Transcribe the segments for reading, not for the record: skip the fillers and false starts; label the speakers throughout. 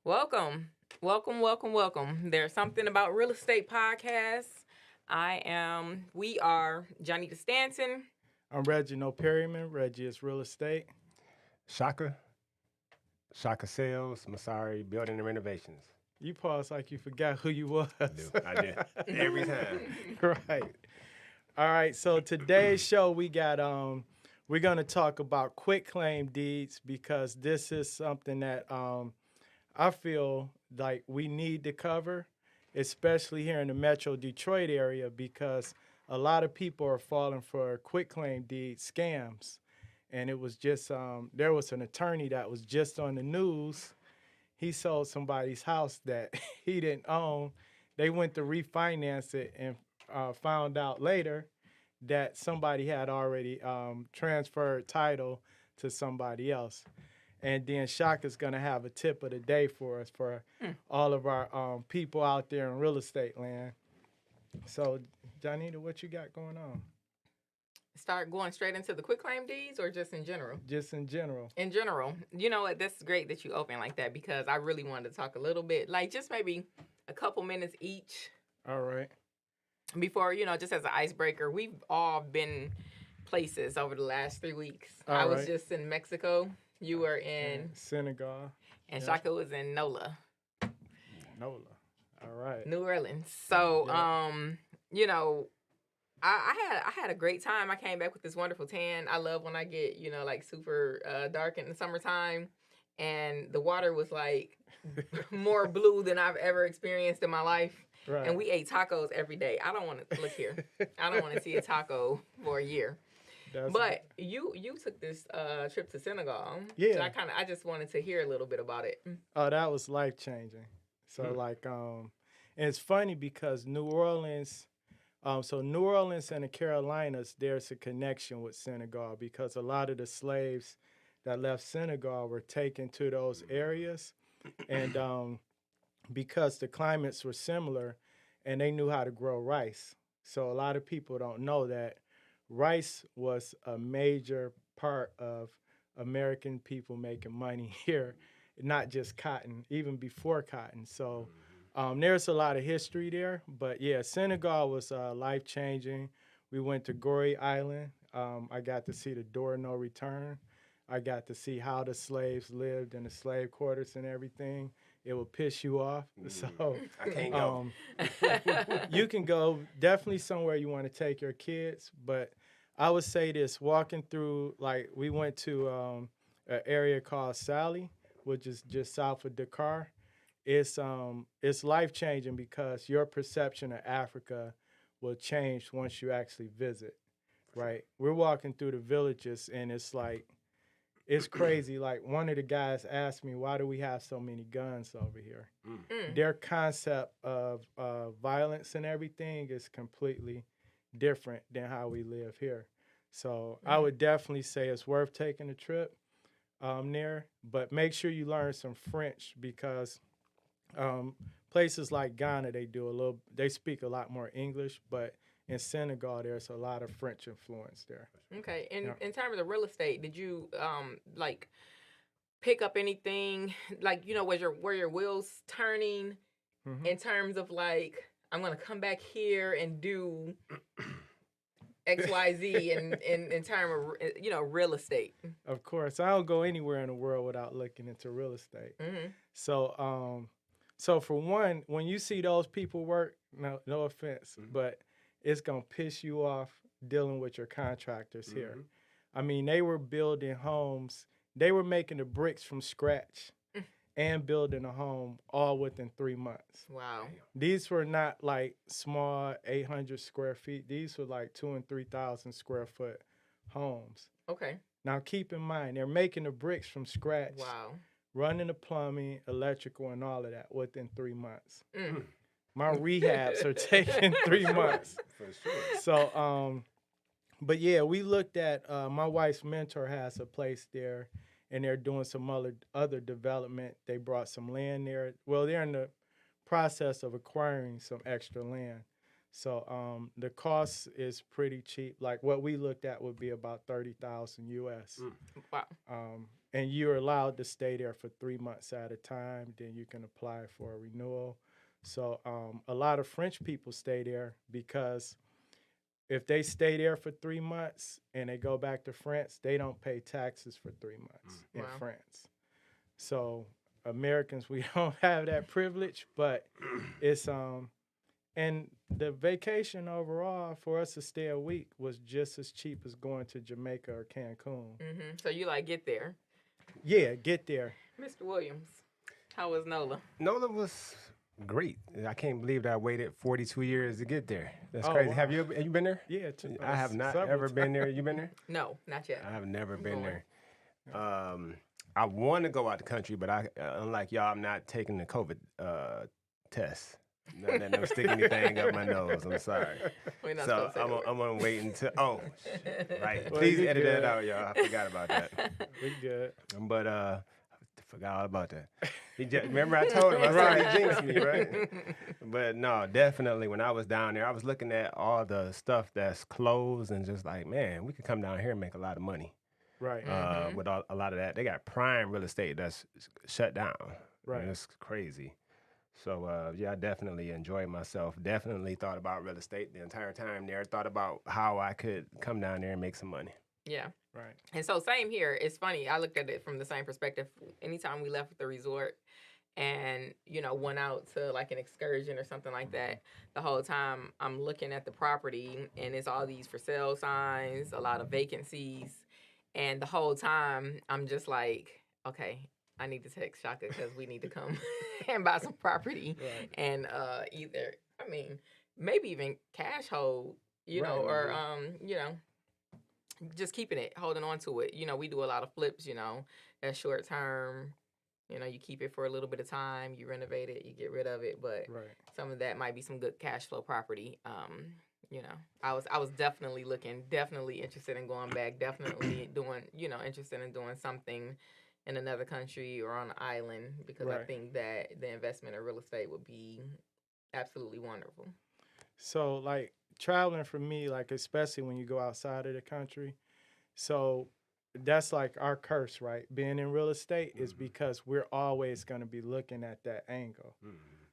Speaker 1: Welcome. Welcome, welcome, welcome. There's something about real estate podcasts. We are Jonnita Stanton.
Speaker 2: I'm Reginald Perryman. Reggie is real estate.
Speaker 3: Shaka, Shaka Sales, Masari Building and Renovations.
Speaker 2: You paused like you forgot who you was.
Speaker 3: I do. Every time.
Speaker 2: Right. All right. So today's show we're gonna talk about quitclaim deeds because this is something that I feel like we need to cover, especially here in the Metro Detroit area, because a lot of people are falling for quitclaim deed scams. And it was just there was an attorney that was just on the news. He sold somebody's house that he didn't own. They went to refinance it and found out later that somebody had already transferred title to somebody else. And then Shaka's going to have a tip of the day for us for all of our people out there in real estate land. So, Jonnita, what you got going on?
Speaker 1: Start going straight into the quitclaim deeds or just in general?
Speaker 2: Just in general.
Speaker 1: In general. You know what? That's great that you open like that because I really wanted to talk a little bit, like just maybe a couple minutes each.
Speaker 2: All right.
Speaker 1: Before, just as an icebreaker, we've all been places over the last 3 weeks.
Speaker 2: All
Speaker 1: I was
Speaker 2: right.
Speaker 1: just in Mexico. You were in
Speaker 2: Senegal.
Speaker 1: and
Speaker 2: Yeah.
Speaker 1: Shaka was in NOLA.
Speaker 2: NOLA. All right.
Speaker 1: New Orleans. So,
Speaker 2: Yeah.
Speaker 1: I had a great time. I came back with this wonderful tan. I love when I get, like super dark in the summertime. And the water was like more blue than I've ever experienced in my life.
Speaker 2: Right.
Speaker 1: And we ate tacos every day. I don't want to look here. I don't want to see a taco for a year. But you took this trip to Senegal.
Speaker 2: Yeah.
Speaker 1: So I just wanted to hear a little bit about it.
Speaker 2: Oh, that was life changing. So and it's funny because New Orleans, New Orleans and the Carolinas, there's a connection with Senegal because a lot of the slaves that left Senegal were taken to those areas, and because the climates were similar, and they knew how to grow rice. So a lot of people don't know that rice was a major part of American people making money here, not just cotton, even before cotton. So there's a lot of history there. But yeah, Senegal was life-changing. We went to Gorée Island. I got to see the door no return. I got to see how the slaves lived in the slave quarters and everything. It will piss you off. So
Speaker 3: I can't go.
Speaker 2: You can go definitely somewhere you want to take your kids. But I would say this, walking through, like we went to an area called Sally, which is just south of Dakar. It's life-changing because your perception of Africa will change once you actually visit, right? We're walking through the villages, and it's crazy. Like, one of the guys asked me, why do we have so many guns over here? Their concept of violence and everything is completely different than how we live here. So I would definitely say it's worth taking a trip there, but make sure you learn some French because places like Ghana, they speak a lot more English, but in Senegal, there's a lot of French influence there.
Speaker 1: Okay. In terms of real estate, did you pick up anything were your wheels turning in terms of like I'm gonna come back here and do XYZ in terms of real estate?
Speaker 2: Of course, I don't go anywhere in the world without looking into real estate. So for one, when you see those people work, no offense, but it's gonna piss you off dealing with your contractors here. I mean, they were building homes. They were making the bricks from scratch and building a home all within 3 months.
Speaker 1: Wow.
Speaker 2: These were not like small 800 square feet. These were like 2,000 and 3,000 square foot homes.
Speaker 1: Okay.
Speaker 2: Now keep in mind, they're making the bricks from scratch.
Speaker 1: Wow.
Speaker 2: Running the plumbing, electrical, and all of that within 3 months. My rehabs are taking 3 months.
Speaker 3: For sure.
Speaker 2: So, but yeah, we looked at, my wife's mentor has a place there, and they're doing some other development. They brought some land there. Well, they're in the process of acquiring some extra land. So the cost is pretty cheap. Like what we looked at would be about $30,000 US.
Speaker 1: Wow.
Speaker 2: and you're allowed to stay there for 3 months at a time. Then you can apply for a renewal. So a lot of French people stay there because if they stay there for 3 months and they go back to France, they don't pay taxes for 3 months in
Speaker 1: Wow.
Speaker 2: France. So Americans, we don't have that privilege, but it's and the vacation overall for us to stay a week was just as cheap as going to Jamaica or Cancun.
Speaker 1: So you like get there.
Speaker 2: Yeah, get there.
Speaker 1: Mr. Williams, how was NOLA?
Speaker 3: NOLA was great. I can't believe that I waited 42 years to get there. That's
Speaker 2: Oh,
Speaker 3: crazy.
Speaker 2: wow.
Speaker 3: Have you been there?
Speaker 2: Yeah,
Speaker 3: I have not
Speaker 2: several
Speaker 3: ever been there. You been there?
Speaker 1: No, not yet.
Speaker 3: I have never been
Speaker 1: going.
Speaker 3: there. I want to go out the country, but I, unlike y'all, I'm not taking the COVID test. Not letting them stick anything up my nose. I'm sorry.
Speaker 1: We're not
Speaker 3: So
Speaker 1: supposed to say the word.
Speaker 3: I'm gonna wait until. Oh, right.
Speaker 2: Well,
Speaker 3: Please
Speaker 2: you
Speaker 3: edit
Speaker 2: good.
Speaker 3: that out, y'all. I forgot about that.
Speaker 2: We good.
Speaker 3: But I forgot all about that. Remember I told him I said he jinxed me, right? But no, definitely when I was down there, I was looking at all the stuff that's closed and just like, man, we could come down here and make a lot of money.
Speaker 2: Right.
Speaker 3: With a lot of that. They got prime real estate that's shut down.
Speaker 2: Right.
Speaker 3: And it's crazy. So, yeah, I definitely enjoyed myself. Definitely thought about real estate the entire time there. Thought about how I could come down there and make some money.
Speaker 1: Yeah.
Speaker 2: Right.
Speaker 1: And so same here. It's funny. I looked at it from the same perspective. Anytime we left the resort and, went out to like an excursion or something like that, the whole time I'm looking at the property and it's all these for sale signs, a lot of vacancies. And the whole time I'm just like, okay, I need to text Shaka because we need to come and buy some property.
Speaker 2: Right.
Speaker 1: And maybe even cash hold,
Speaker 2: Right,
Speaker 1: or, just keeping it, holding on to it. We do a lot of flips, that's short term. You keep it for a little bit of time, you renovate it, you get rid of it. But
Speaker 2: Right.
Speaker 1: some of that might be some good cash flow property. I was definitely looking, definitely interested in going back, definitely doing, interested in doing something in another country or on an island because I
Speaker 2: Right.
Speaker 1: think that the investment in real estate would be absolutely wonderful.
Speaker 2: So like traveling for me, like especially when you go outside of the country, so that's like our curse, right? Being in real estate is because we're always going to be looking at that angle.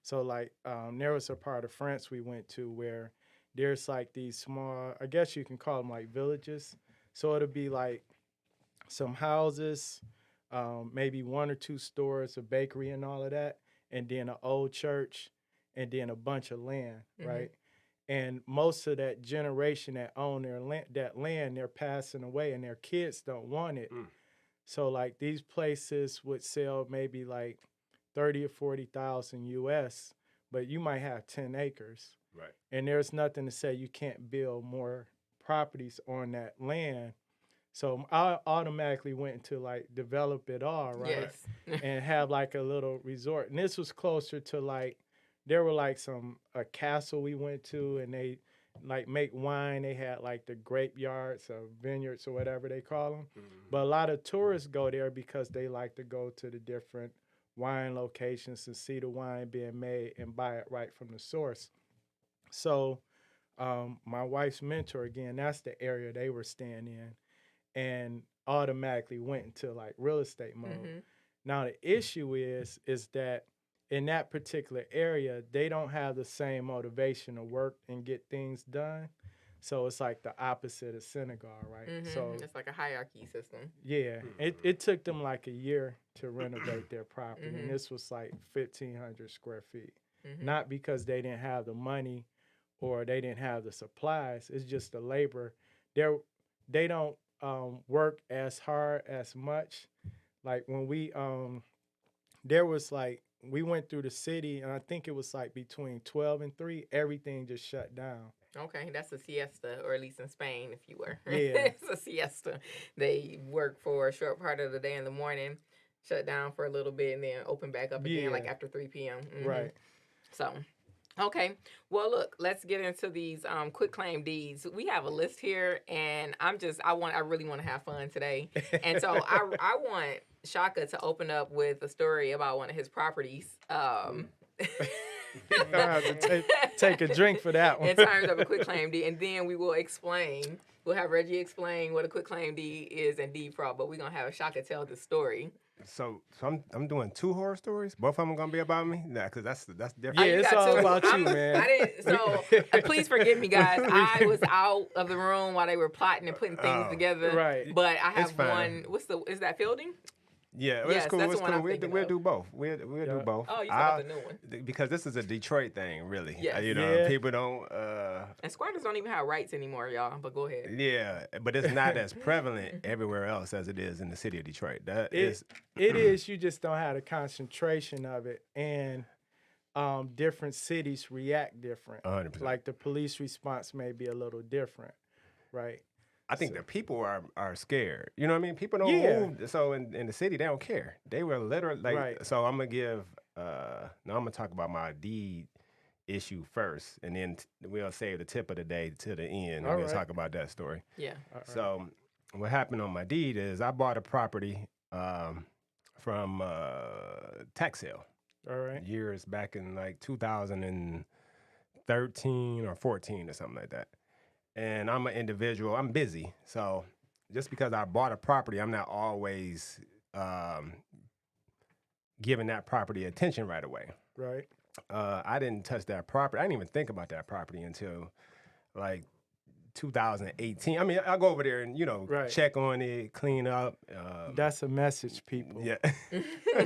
Speaker 2: So like there was a part of France we went to where there's like these small, I guess you can call them like villages. So it'll be like some houses, maybe one or two stores, a bakery and all of that, and then an old church, and then a bunch of land, right? And most of that generation that own that land, they're passing away, and their kids don't want it. So like these places would sell maybe like 30 or 40,000 US, but you might have 10 acres.
Speaker 3: Right.
Speaker 2: And there's nothing to say you can't build more properties on that land. So I automatically went into like develop it all, right?
Speaker 1: Yes.
Speaker 2: And have like a little resort. And this was closer to like, there were like a castle we went to, and they like make wine. They had like the grape yards or vineyards or whatever they call them. But a lot of tourists go there because they like to go to the different wine locations and see the wine being made and buy it right from the source. So my wife's mentor, again, that's the area they were staying in, and automatically went into like real estate mode. Now the issue is that in that particular area, they don't have the same motivation to work and get things done. So it's like the opposite of Senegal, right? So
Speaker 1: it's like a hierarchy system.
Speaker 2: yeah, it took them like a year to renovate their property, and this was like 1,500 square feet. Not because they didn't have the money or they didn't have the supplies. It's just the labor. They don't work as hard as much. Like when we there was like, we went through the city, and I think it was like between 12 and 3, everything just shut down.
Speaker 1: Okay, that's a siesta, or at least in Spain, if you were.
Speaker 2: Yeah.
Speaker 1: It's a siesta. They work for a short part of the day in the morning, shut down for a little bit, and then open back up again like after 3 p.m.
Speaker 2: Right.
Speaker 1: So, okay. Well, look, let's get into these quitclaim deeds. We have a list here, and I really want to have fun today. And so I want Shaka to open up with a story about one of his properties.
Speaker 2: You're gonna have to take a drink for that one.
Speaker 1: In terms of a quitclaim deed, and then we will explain. We'll have Reggie explain what a quitclaim deed is and deed fraud, but we're gonna have Shaka tell the story.
Speaker 3: So I'm doing 2 horror stories. Both of them gonna be about me. Nah, cause that's different.
Speaker 2: Yeah, it's all about you, man.
Speaker 1: I didn't. So please forgive me, guys. I was out of the room while they were plotting and putting things together.
Speaker 2: Right.
Speaker 1: But I have
Speaker 3: fine.
Speaker 1: one. Is that Fielding?
Speaker 3: Yeah,
Speaker 1: Yes,
Speaker 3: it's cool.
Speaker 1: that's the
Speaker 3: It's
Speaker 1: one
Speaker 3: cool.
Speaker 1: I'm
Speaker 3: We'll
Speaker 1: thinking of.
Speaker 3: do both. We'll do both.
Speaker 1: Oh, you talking about the new one?
Speaker 3: Because this is a Detroit thing, really.
Speaker 1: Yes.
Speaker 3: You know,
Speaker 2: Yeah.
Speaker 3: people don't.
Speaker 1: And squatters don't even have rights anymore, y'all. But go ahead.
Speaker 3: Yeah, but it's not as prevalent everywhere else as it is in the city of Detroit. That is.
Speaker 2: It is. You just don't have the concentration of it, and different cities react different.
Speaker 3: 100%.
Speaker 2: Like the police response may be a little different, right?
Speaker 3: I think the people are scared. You know what I mean? People don't move. So in the city, they don't care. They were literally like.
Speaker 2: Right.
Speaker 3: So I'm gonna give. Now I'm gonna talk about my deed issue first, and then we'll save the tip of the day to the end, and
Speaker 2: All
Speaker 3: we'll
Speaker 2: right.
Speaker 3: talk about that story.
Speaker 1: Yeah.
Speaker 3: So what happened on my deed is I bought a property from tax sale
Speaker 2: All right.
Speaker 3: years back in like 2013 or 14 or something like that. And I'm an individual. I'm busy. So just because I bought a property, I'm not always giving that property attention right away.
Speaker 2: Right.
Speaker 3: I didn't touch that property. I didn't even think about that property until like 2018. I mean, I go over there and,
Speaker 2: Right.
Speaker 3: check on it, clean up.
Speaker 2: That's a message, people.
Speaker 3: Yeah.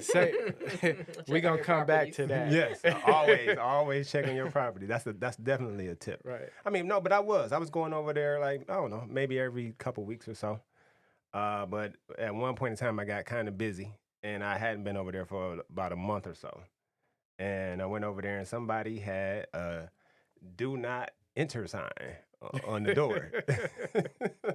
Speaker 2: Say, we're
Speaker 1: on
Speaker 2: gonna
Speaker 1: your
Speaker 2: come back
Speaker 1: properties.
Speaker 2: to that.
Speaker 3: Yes. Always check on your property. That's definitely a tip.
Speaker 2: Right.
Speaker 3: I mean, no, but I was going over there like, I don't know, maybe every couple weeks or so. But at one point in time, I got kind of busy, and I hadn't been over there for about a month or so. And I went over there, and somebody had a "Do Not Enter" sign on the door.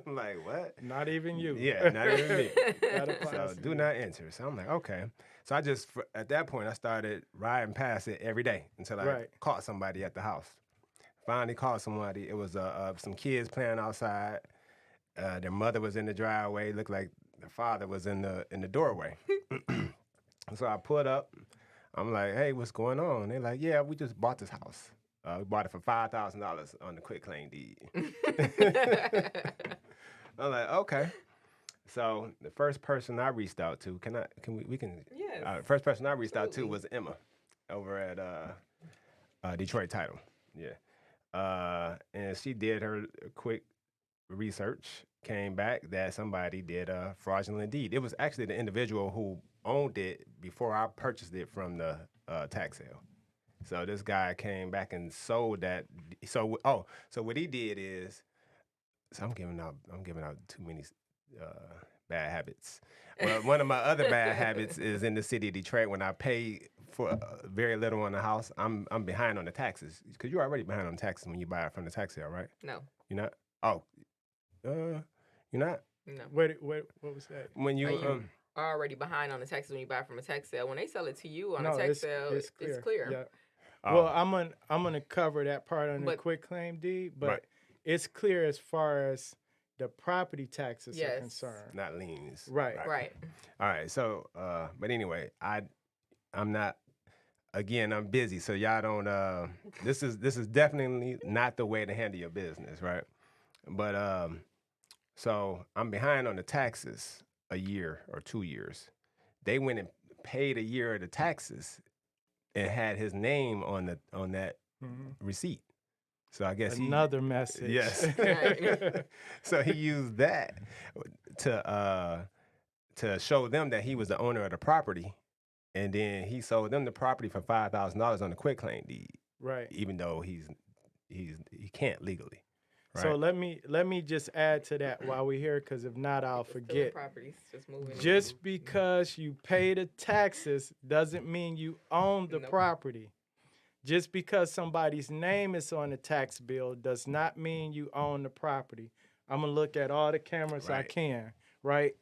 Speaker 3: I'm like, what?
Speaker 2: Not even you.
Speaker 3: Yeah, not even me.
Speaker 2: That applies
Speaker 3: So
Speaker 2: to
Speaker 3: do
Speaker 2: you.
Speaker 3: not enter. So I'm like, okay. So I just, at that point, I started riding past it every day until I
Speaker 2: Right.
Speaker 3: caught somebody at the house. Finally caught somebody. It was some kids playing outside. Their mother was in the driveway. Looked like the father was in the doorway. So I pulled up. I'm like, hey, what's going on? They're like, yeah, we just bought this house. We bought it for $5,000 on the quitclaim deed. I'm like, okay. So the first person I reached out to, we can.
Speaker 1: Yes.
Speaker 3: First person I reached out to was Emma, over at Detroit Title. Yeah. And she did her quick research, came back that somebody did a fraudulent deed. It was actually the individual who owned it before I purchased it from the tax sale. So this guy came back and sold that. So what he did is, so I'm giving out too many bad habits. Well, one of my other bad habits is in the city of Detroit. When I pay for very little on the house, I'm behind on the taxes, because you're already behind on taxes when you buy it from the tax sale, right?
Speaker 1: No.
Speaker 3: You're not. Oh, you're not.
Speaker 1: No.
Speaker 2: What was that?
Speaker 3: When you
Speaker 1: you are already behind on the taxes when you buy it from a tax sale. When they sell it to you on a
Speaker 2: No,
Speaker 1: tax sale, it's clear.
Speaker 2: Yeah.
Speaker 3: Oh.
Speaker 2: Well, I'm gonna cover that part on the
Speaker 1: But-
Speaker 2: quitclaim deed, but
Speaker 3: Right.
Speaker 2: it's clear as far as the property taxes are
Speaker 1: Yes.
Speaker 2: concerned.
Speaker 3: not liens.
Speaker 2: Right.
Speaker 1: Right.
Speaker 3: All right. So, but anyway, I'm not. Again, I'm busy, so y'all don't. This is definitely not the way to handle your business, right? But so I'm behind on the taxes a year or 2 years. They went and paid a year of the taxes and had his name on that
Speaker 2: Mhm.
Speaker 3: receipt. So I guess
Speaker 2: Another message.
Speaker 3: Yes.
Speaker 1: Right.
Speaker 3: So he used that to show them that he was the owner of the property, and then he sold them the property for $5,000 on the quitclaim deed,
Speaker 2: Right.
Speaker 3: even though he can't legally. Right?
Speaker 2: So let me just add to that while we're here, because if not, I'll
Speaker 1: Stealing
Speaker 2: forget.
Speaker 1: properties, just moving.
Speaker 2: Just because you pay the taxes doesn't mean you own the
Speaker 1: Nope.
Speaker 2: property. Just because somebody's name is on the tax bill does not mean you own the property. I'm going to look at all the cameras I
Speaker 3: Right.
Speaker 2: can, right?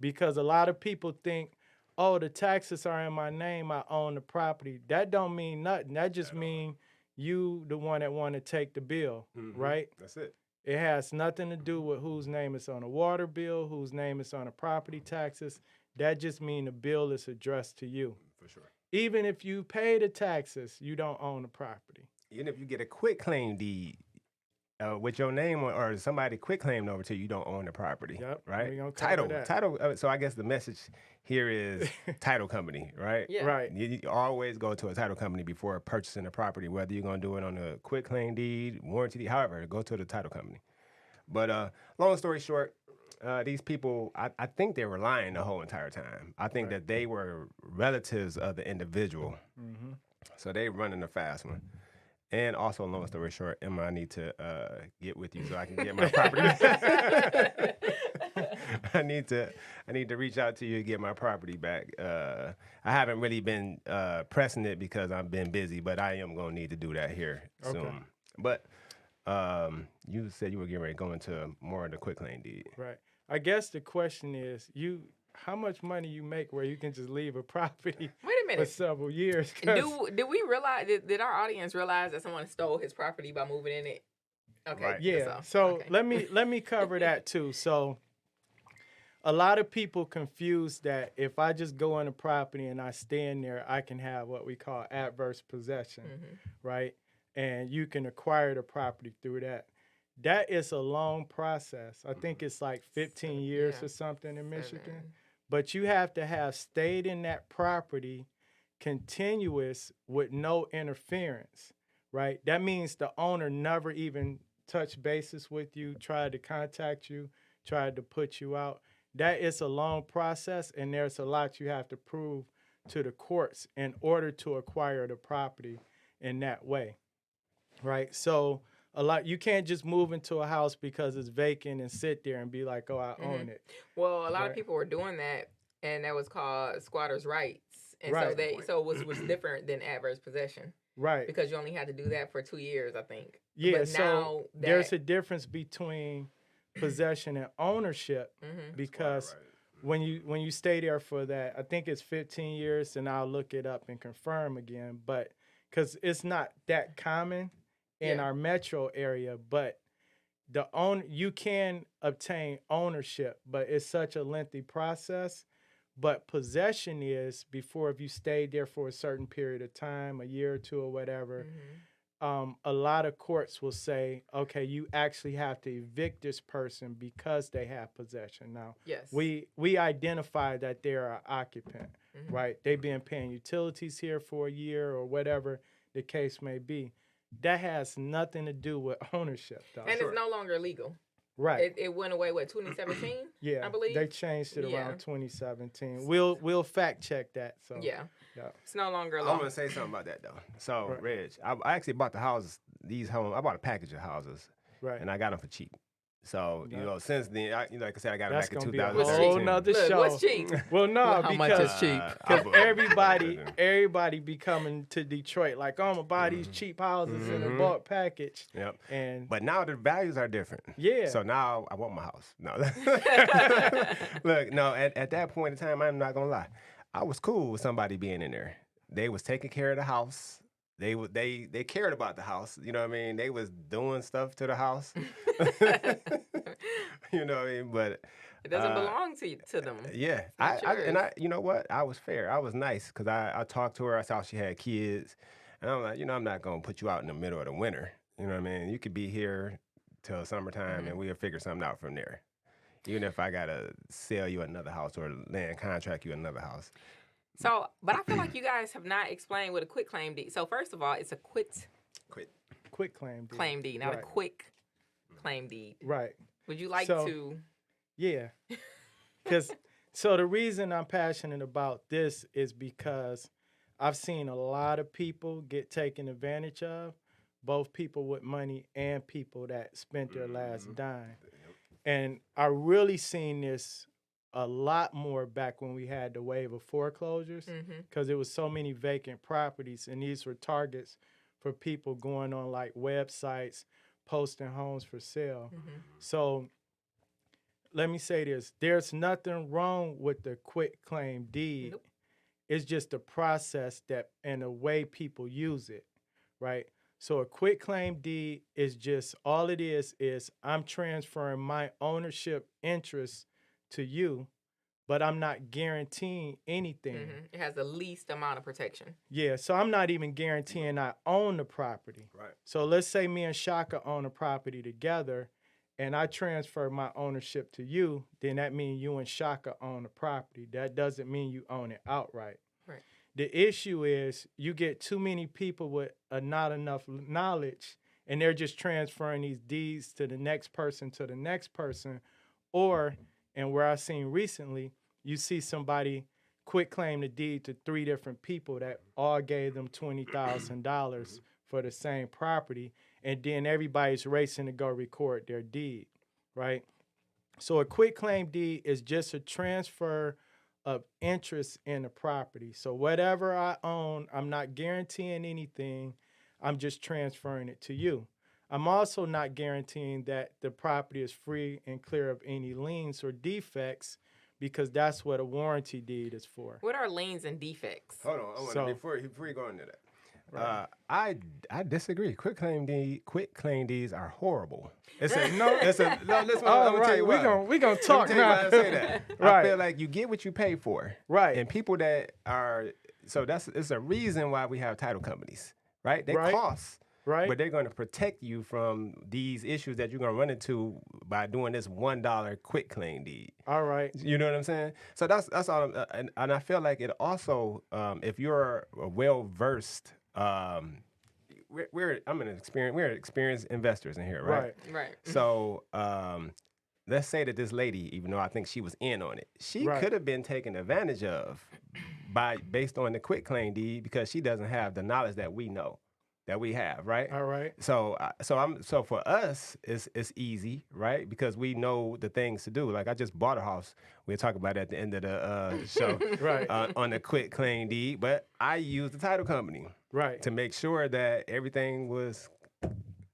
Speaker 2: Because a lot of people think, oh, the taxes are in my name, I own the property. That don't mean nothing. That just mean you the one that want to take the bill,
Speaker 3: Mhm.
Speaker 2: right?
Speaker 3: That's it.
Speaker 2: It has nothing to do with whose name is on a water bill, whose name is on the property taxes. That just means the bill is addressed to you.
Speaker 3: For sure.
Speaker 2: Even if you pay the taxes, you don't own the property.
Speaker 3: Even if you get a quitclaim deed with your name or somebody quitclaimed over to you, you don't own the property.
Speaker 2: Yep,
Speaker 3: Right.
Speaker 2: we gonna cover
Speaker 3: Title.
Speaker 2: that.
Speaker 3: So I guess the message here is title company, right?
Speaker 1: Yeah.
Speaker 2: Right.
Speaker 3: You always go to a title company before purchasing a property, whether you're going to do it on a quitclaim deed, warranty deed, however, go to the title company. But long story short, these people, I think they were lying the whole entire time. I think that they were relatives of the individual.
Speaker 2: Mm-hmm.
Speaker 3: So they running a fast one. And also, long story short, Emma, I need to get with you so I can get my property. I need to reach out to you and get my property back. I haven't really been pressing it because I've been busy, but I am gonna need to do that here soon. But you said you were getting ready to go into more of the quitclaim deed.
Speaker 2: Right. I guess the question is, how much money you make where you can just leave a property
Speaker 1: Wait a
Speaker 2: for
Speaker 1: minute.
Speaker 2: several years? 'Cause-
Speaker 1: Did we realize? Did our audience realize that someone stole his property by moving in it? Okay.
Speaker 3: Right.
Speaker 2: Yeah.
Speaker 1: that's
Speaker 2: So
Speaker 1: all. Okay.
Speaker 2: let me cover that too. So a lot of people confuse that if I just go on a property and I stay in there, I can have what we call adverse possession, right? And you can acquire the property through that. That is a long process. I think it's like 15 years
Speaker 1: Yeah.
Speaker 2: or something in Michigan.
Speaker 1: 7.
Speaker 2: But you have to have stayed in that property continuous with no interference, right? That means the owner never even touched bases with you, tried to contact you, tried to put you out. That is a long process, and there's a lot you have to prove to the courts in order to acquire the property in that way, right? So you can't just move into a house because it's vacant and sit there and be like, oh, I own it.
Speaker 1: Well, a lot
Speaker 2: Right.
Speaker 1: of people were doing that, and that was called squatters' rights. And
Speaker 2: Right.
Speaker 1: so it was different than adverse possession
Speaker 2: Right.
Speaker 1: because you only had to do that for 2 years, I think.
Speaker 2: Yeah,
Speaker 1: But
Speaker 2: so
Speaker 1: now
Speaker 2: there's
Speaker 1: that-
Speaker 2: a difference between possession and ownership because when you stay there for that, I think it's 15 years, and I'll look it up and confirm again, but because it's not that common in
Speaker 1: Yeah.
Speaker 2: our metro area, but you can obtain ownership, but it's such a lengthy process. But possession is before, if you stayed there for a certain period of time, a year or two or whatever, a lot of courts will say, okay, you actually have to evict this person because they have possession. Now,
Speaker 1: Yes.
Speaker 2: we identify that they're an occupant, right? They've been paying utilities here for a year or whatever the case may be. That has nothing to do with ownership, though.
Speaker 1: And it's no longer legal.
Speaker 2: Right.
Speaker 1: It went away, 2017?
Speaker 2: Yeah,
Speaker 1: I believe.
Speaker 2: they changed it
Speaker 1: Yeah.
Speaker 2: around 2017. We'll fact check that. So
Speaker 1: Yeah.
Speaker 2: yeah.
Speaker 1: It's no longer
Speaker 3: I'm
Speaker 1: law.
Speaker 3: gonna say something about that though. So,
Speaker 2: Right.
Speaker 3: Reg, I actually bought these homes. I bought a package of houses,
Speaker 2: Right.
Speaker 3: and I got them for cheap. So, you
Speaker 2: Yeah.
Speaker 3: know, since then, like I said, I got
Speaker 2: That's
Speaker 3: them back
Speaker 2: gonna
Speaker 3: in
Speaker 2: be a
Speaker 3: 2017.
Speaker 2: whole nother
Speaker 1: Look,
Speaker 2: show.
Speaker 1: what's cheap?
Speaker 2: Well, no,
Speaker 1: How much
Speaker 2: because
Speaker 1: is cheap?
Speaker 2: because everybody be coming to Detroit like, oh, I'm gonna buy these cheap houses in a bulk package.
Speaker 3: Yep.
Speaker 2: And
Speaker 3: But now the values are different.
Speaker 2: Yeah.
Speaker 3: So now I want my house. No. Look, no, at that point in time, I'm not gonna lie. I was cool with somebody being in there. They was taking care of the house. They cared about the house. You know what I mean? They was doing stuff to the house. You know what I mean? But
Speaker 1: It doesn't belong to them.
Speaker 3: yeah,
Speaker 1: not yours.
Speaker 3: you know what? I was fair. I was nice because I talked to her. I saw she had kids, and I'm like, I'm not gonna put you out in the middle of the winter. You know what I mean? You could be here till summertime, and we'll figure something out from there. Even if I gotta sell you another house or land contract you another house.
Speaker 1: So, but I feel like you guys have not explained what a quitclaim deed. So, first of all, it's a
Speaker 3: Quit.
Speaker 2: quick claim deed.
Speaker 1: claim deed, not a
Speaker 2: Right.
Speaker 1: quick claim deed.
Speaker 2: Right.
Speaker 1: Would you like
Speaker 2: So-
Speaker 1: to?
Speaker 2: Yeah. So the reason I'm passionate about this is because I've seen a lot of people get taken advantage of, both people with money and people that spent their last dime. And I really seen this a lot more back when we had the wave of foreclosures because there was so many vacant properties, and these were targets for people going on like websites, posting homes for sale. So let me say this. There's nothing wrong with the quit claim deed.
Speaker 1: Nope.
Speaker 2: It's just the process that and the way people use it, right? So a quit claim deed is just, all it is I'm transferring my ownership interest to you, but I'm not guaranteeing anything.
Speaker 1: It has the least amount of protection.
Speaker 2: Yeah, so I'm not even guaranteeing I own the property.
Speaker 3: Right.
Speaker 2: So let's say me and Shaka own a property together, and I transfer my ownership to you, then that means you and Shaka own the property. That doesn't mean you own it outright.
Speaker 1: Right.
Speaker 2: The issue is you get too many people with not enough knowledge, and they're just transferring these deeds to the next person, or, and where I've seen recently, you see somebody quit claim the deed to 3 different people that all gave them $20,000 for the same property, and then everybody's racing to go record their deed, right? So a quit claim deed is just a transfer of interest in the property. So whatever I own, I'm not guaranteeing anything. I'm just transferring it to you. I'm also not guaranteeing that the property is free and clear of any liens or defects, because that's what a warranty deed is for.
Speaker 1: What are liens and defects?
Speaker 3: Hold on.
Speaker 2: So-
Speaker 3: Before you go into that.
Speaker 2: Right.
Speaker 3: I disagree. Quit claim deeds are horrible.
Speaker 2: No,
Speaker 3: Listen, I'm gonna
Speaker 2: all
Speaker 3: tell you
Speaker 2: right,
Speaker 3: why.
Speaker 2: we gonna
Speaker 3: Let me
Speaker 2: talk
Speaker 3: tell you why
Speaker 2: now.
Speaker 3: I say that. I
Speaker 2: Right.
Speaker 3: feel like you get what you pay for.
Speaker 2: Right.
Speaker 3: And people that are it's a reason why we have title companies, right? They
Speaker 2: Right.
Speaker 3: cost.
Speaker 2: Right.
Speaker 3: But they're going to protect you from these issues that you're going to run into by doing this $1 quit claim deed.
Speaker 2: All right.
Speaker 3: You know what I'm saying? So that's all. And I feel like it also, if you're well versed, we're experienced investors in here, right?
Speaker 1: Right.
Speaker 3: So let's say that this lady, even though I think she was in on it, she
Speaker 2: Right.
Speaker 3: could have been taken advantage of based on the quit claim deed, because she doesn't have the knowledge that we know that we have, right?
Speaker 2: All right.
Speaker 3: So for us, it's easy, right? Because we know the things to do. Like I just bought a house. We'll talk about it at the end of the show,
Speaker 2: Right.
Speaker 3: on the quit claim deed. But I used the title company
Speaker 2: Right.
Speaker 3: to make sure that everything was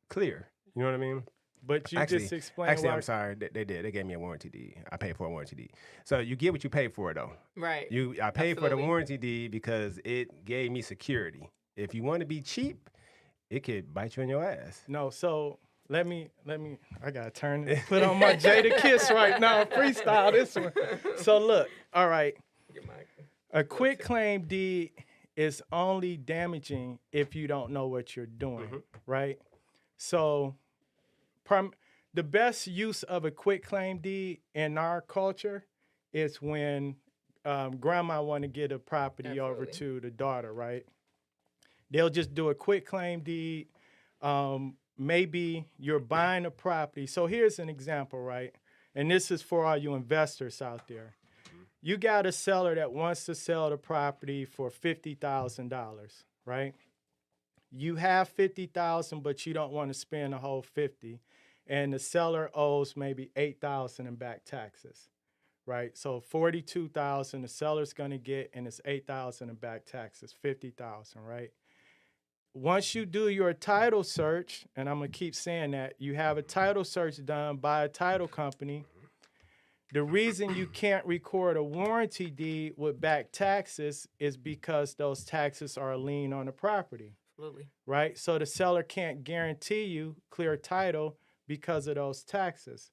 Speaker 3: clear. You know what I mean?
Speaker 2: But you just explained
Speaker 3: Actually,
Speaker 2: why.
Speaker 3: I'm sorry. They did. They gave me a warranty deed. I paid for a warranty deed. So you get what you pay for, though.
Speaker 1: Right.
Speaker 3: I paid for the
Speaker 1: Absolutely.
Speaker 3: warranty deed because it gave me security. If you want to be cheap, it could bite you in your ass.
Speaker 2: No, so let me. I gotta turn it. Put on my Jada Kiss right now. Freestyle this one. So look. All right.
Speaker 1: Get my-
Speaker 2: A quit claim deed is only damaging if you don't know what you're doing, right? So, the best use of a quit claim deed in our culture is when grandma want to get a property over
Speaker 1: Absolutely.
Speaker 2: to the daughter, right? They'll just do a quit claim deed. Maybe you're buying a property. So here's an example, right? And this is for all you investors out there. You got a seller that wants to sell the property for $50,000, right? You have $50,000, but you don't want to spend the whole 50, and the seller owes maybe $8,000 in back taxes, right? So $42,000 the seller's gonna get, and it's $8,000 in back taxes, $50,000, right? Once you do your title search, and I'm gonna keep saying that, you have a title search done by a title company. The reason you can't record a warranty deed with back taxes is because those taxes are a lien on the property,
Speaker 1: Absolutely.
Speaker 2: right? So the seller can't guarantee you clear title because of those taxes.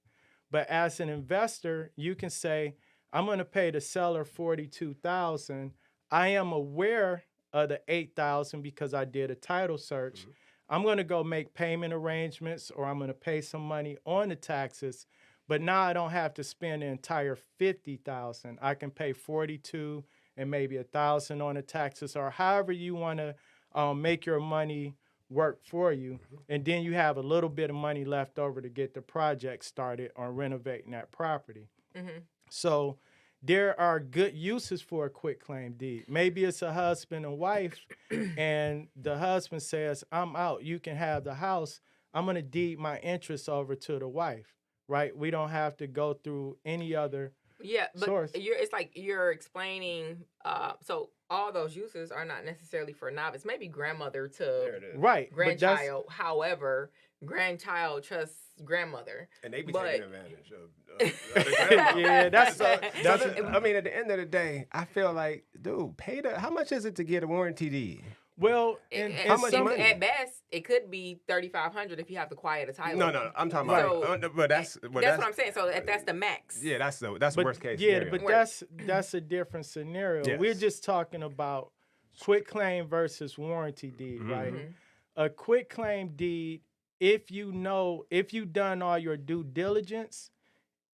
Speaker 2: But as an investor, you can say, I'm going to pay the seller $42,000. I am aware of the $8,000 because I did a title search. I'm going to go make payment arrangements, or I'm going to pay some money on the taxes. But now I don't have to spend the entire $50,000. I can pay $42,000 and maybe $1,000 on the taxes, or however you want to make your money work for you. And then you have a little bit of money left over to get the project started on renovating that property. So there are good uses for a quit claim deed. Maybe it's a husband and wife, and the husband says, I'm out. You can have the house. I'm going to deed my interest over to the wife. Right, we don't have to go through any other
Speaker 1: but
Speaker 2: source.
Speaker 1: it's like you're explaining. So all those uses are not necessarily for novice. Maybe grandmother to
Speaker 3: There it is.
Speaker 2: Right, but that's-
Speaker 1: grandchild. However, grandchild trusts grandmother.
Speaker 3: And they be
Speaker 1: But-
Speaker 3: taking advantage of the grandma.
Speaker 2: Yeah, that's
Speaker 3: I mean, at the end of the day, I feel like, dude, how much is it to get a warranty deed?
Speaker 2: Well,
Speaker 3: How much
Speaker 1: and
Speaker 3: money?
Speaker 1: at best, it could be $3,500 if you have to quiet a title.
Speaker 3: No, I'm talking about. But that's
Speaker 1: what I'm saying. So that's the max.
Speaker 3: Yeah, that's worst case
Speaker 2: yeah,
Speaker 3: scenario.
Speaker 2: but that's a different scenario.
Speaker 3: Yes.
Speaker 2: We're just talking about quitclaim versus warranty deed, right? A quitclaim deed, if you've done all your due diligence,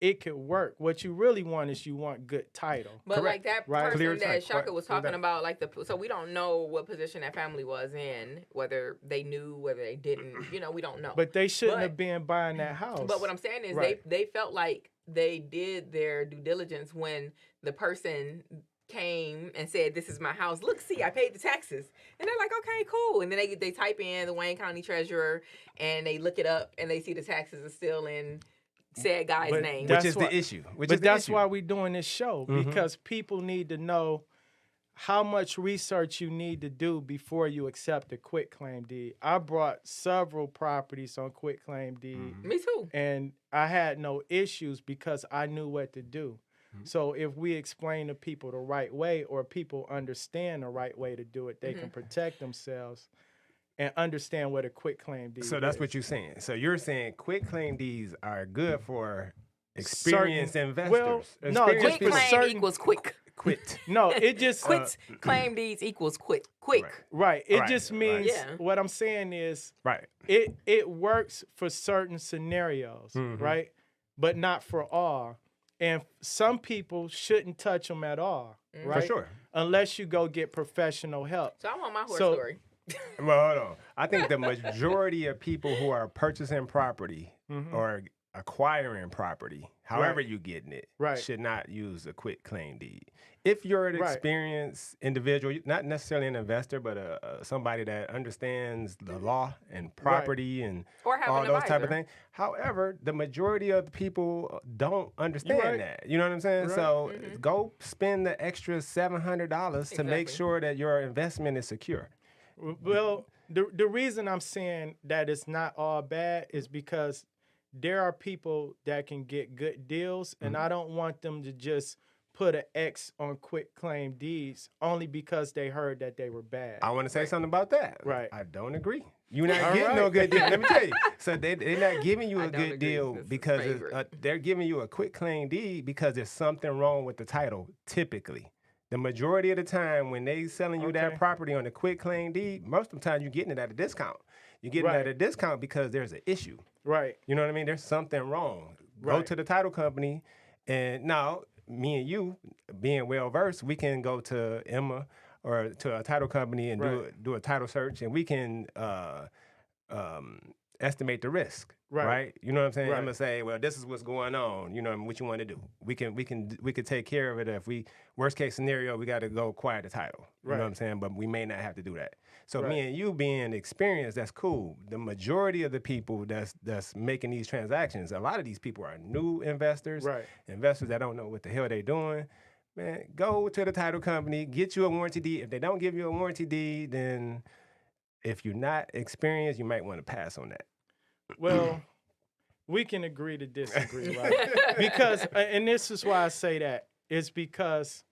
Speaker 2: it could work. What you really want is you want good title.
Speaker 1: But
Speaker 3: Correct.
Speaker 1: like that
Speaker 2: Right.
Speaker 1: person
Speaker 3: Clear
Speaker 1: that
Speaker 3: title.
Speaker 1: Shaka was
Speaker 3: Clear
Speaker 1: talking
Speaker 3: title.
Speaker 1: about, like so we don't know what position that family was in, whether they knew, whether they didn't. We don't know.
Speaker 2: But they shouldn't have been buying that house.
Speaker 1: But what I'm saying is
Speaker 2: Right.
Speaker 1: they felt like they did their due diligence when the person came and said, "This is my house. Look, see, I paid the taxes." And they're like, "Okay, cool." And then they type in the Wayne County Treasurer and they look it up and they see the taxes are still in said guy's
Speaker 2: But
Speaker 1: name.
Speaker 3: Which is the issue.
Speaker 2: But that's why we're doing this show, because people need to know how much research you need to do before you accept a quitclaim deed. I brought several properties on quitclaim deed.
Speaker 1: Me too.
Speaker 2: And I had no issues because I knew what to do. So if we explain to people the right way, or people understand the right way to do it, they can protect themselves and understand what a quitclaim deed is.
Speaker 3: So that's what you're saying. So you're saying quitclaim deeds are good for experienced investors.
Speaker 2: Well, no,
Speaker 3: Experienced
Speaker 2: just for
Speaker 3: people.
Speaker 1: Quitclaim equals quick.
Speaker 3: Quit.
Speaker 2: No, it just
Speaker 1: Claim deeds equals quick.
Speaker 2: right. It
Speaker 3: Right,
Speaker 2: just
Speaker 3: right.
Speaker 2: means
Speaker 1: Yeah.
Speaker 2: what I'm saying is
Speaker 3: Right.
Speaker 2: it works for certain scenarios, right? But not for all. And some people shouldn't touch them at all, right?
Speaker 3: For sure.
Speaker 2: Unless you go get professional help.
Speaker 1: So I want my horror
Speaker 2: So-
Speaker 1: story.
Speaker 3: Well, hold on. I think the majority of people who are purchasing property or acquiring property, however you getting it,
Speaker 2: Right.
Speaker 3: should not use a quitclaim deed. If you're an
Speaker 2: Right.
Speaker 3: experienced individual, not necessarily an investor, but somebody that understands the law and property and
Speaker 1: Or have
Speaker 3: all
Speaker 1: an
Speaker 3: those type of
Speaker 1: advisor.
Speaker 3: things. However, the majority of the people don't understand
Speaker 2: right.
Speaker 3: that. You know what I'm saying?
Speaker 2: Right.
Speaker 3: So go spend the extra $700 to make
Speaker 1: Exactly.
Speaker 3: sure that your investment is secure.
Speaker 2: Well, the reason I'm saying that it's not all bad is because there are people that can get good deals, and I don't want them to just put an X on quitclaim deeds only because they heard that they were bad.
Speaker 3: I want to say something about that.
Speaker 2: Right.
Speaker 3: I don't agree. You're not
Speaker 2: All
Speaker 3: getting no
Speaker 2: right.
Speaker 3: good deal. Let me tell you. So they're not giving you
Speaker 1: I
Speaker 3: a
Speaker 1: don't
Speaker 3: good
Speaker 1: agree.
Speaker 3: deal
Speaker 1: This is
Speaker 3: because
Speaker 1: favorite.
Speaker 3: they're giving you a quitclaim deed because there's something wrong with the title, typically. The majority of the time when they selling you that
Speaker 2: Okay.
Speaker 3: property on a quitclaim deed, most of the time you're getting it at a discount. You're getting it
Speaker 2: Right.
Speaker 3: at a discount because there's an issue.
Speaker 2: Right.
Speaker 3: You know what I mean? There's something wrong. Go
Speaker 2: Right.
Speaker 3: to the title company, and now me and you, being well versed, we can go to Emma or to a title company and
Speaker 2: Right.
Speaker 3: do a title search, and we can estimate the risk.
Speaker 2: Right.
Speaker 3: You know what I'm saying?
Speaker 2: Right.
Speaker 3: I'm gonna say, well, this is what's going on. You know what you want to do. We could take care of it if worst case scenario we got to go acquire the title. You know what
Speaker 2: Right.
Speaker 3: I'm saying? But we may not have to do that. So
Speaker 2: Right.
Speaker 3: me and you being experienced, that's cool. The majority of the people that's making these transactions, a lot of these people are new investors,
Speaker 2: Right.
Speaker 3: investors that don't know what the hell they're doing. Man, go to the title company, get you a warranty deed. If they don't give you a warranty deed, then if you're not experienced, you might want to pass on that.
Speaker 2: Well, we can agree to disagree, right? Because, and this is why I say that, is because